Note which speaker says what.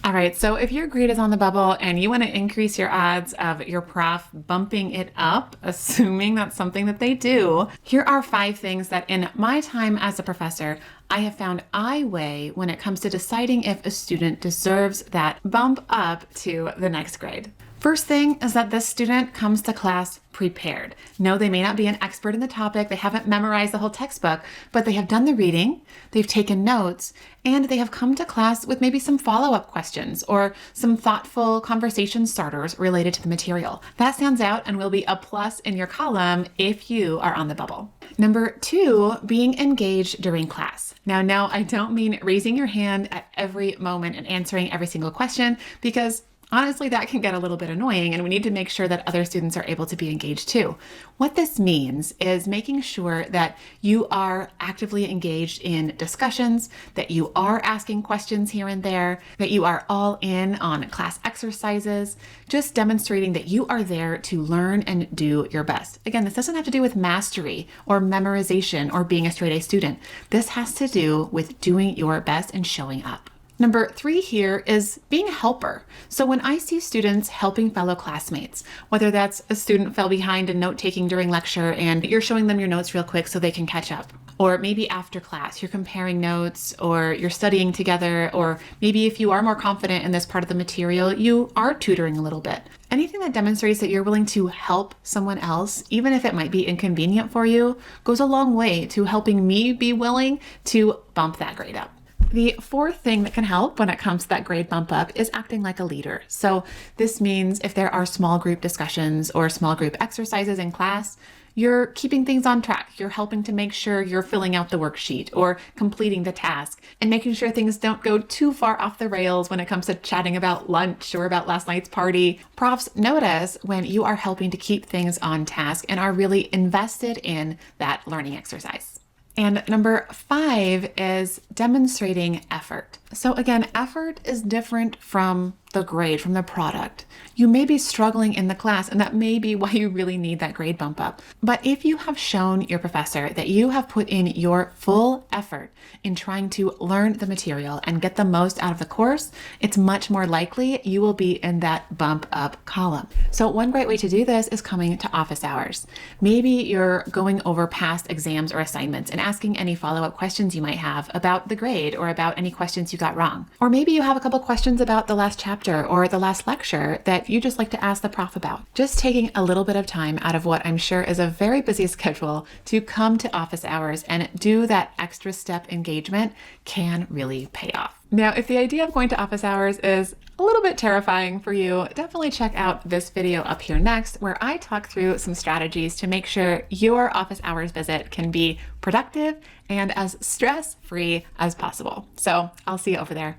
Speaker 1: All right, so if your grade is on the bubble and you want to increase your odds of your prof bumping it up, assuming that's something that they do, here are 5 things that in my time as a professor, I have found I weigh when it comes to deciding if a student deserves that bump up to the next grade. First thing is that this student comes to class prepared. No, they may not be an expert in the topic, they haven't memorized the whole textbook, but they have done the reading, they've taken notes, and they have come to class with maybe some follow-up questions or some thoughtful conversation starters related to the material. That stands out and will be a plus in your column if you are on the bubble. Number 2, being engaged during class. Now, no, I don't mean raising your hand at every moment and answering every single question, because honestly, that can get a little bit annoying, and we need to make sure that other students are able to be engaged too. What this means is making sure that you are actively engaged in discussions, that you are asking questions here and there, that you are all in on class exercises, just demonstrating that you are there to learn and do your best. Again, this doesn't have to do with mastery or memorization or being a straight A student. This has to do with doing your best and showing up. Number 3 here is being a helper. So when I see students helping fellow classmates, whether that's a student fell behind in note-taking during lecture and you're showing them your notes real quick so they can catch up, or maybe after class you're comparing notes or you're studying together, or maybe if you are more confident in this part of the material, you are tutoring a little bit. Anything that demonstrates that you're willing to help someone else, even if it might be inconvenient for you, goes a long way to helping me be willing to bump that grade up. The 4th thing that can help when it comes to that grade bump up is acting like a leader. So this means if there are small group discussions or small group exercises in class, you're keeping things on track. You're helping to make sure you're filling out the worksheet or completing the task and making sure things don't go too far off the rails when it comes to chatting about lunch or about last night's party. Profs notice when you are helping to keep things on task and are really invested in that learning exercise. And number 5 is demonstrating effort. So again, effort is different from the grade, from the product. You may be struggling in the class, and that may be why you really need that grade bump up. But if you have shown your professor that you have put in your full effort in trying to learn the material and get the most out of the course, it's much more likely you will be in that bump up column. So one great way to do this is coming to office hours. Maybe you're going over past exams or assignments and asking any follow-up questions you might have about the grade or about any questions you got wrong. Or maybe you have a couple questions about the last chapter or the last lecture that you just like to ask the prof about. Just taking a little bit of time out of what I'm sure is a very busy schedule to come to office hours and do that extra step engagement can really pay off. Now, if the idea of going to office hours is a little bit terrifying for you, definitely check out this video up here next, where I talk through some strategies to make sure your office hours visit can be productive and as stress-free as possible. So I'll see you over there.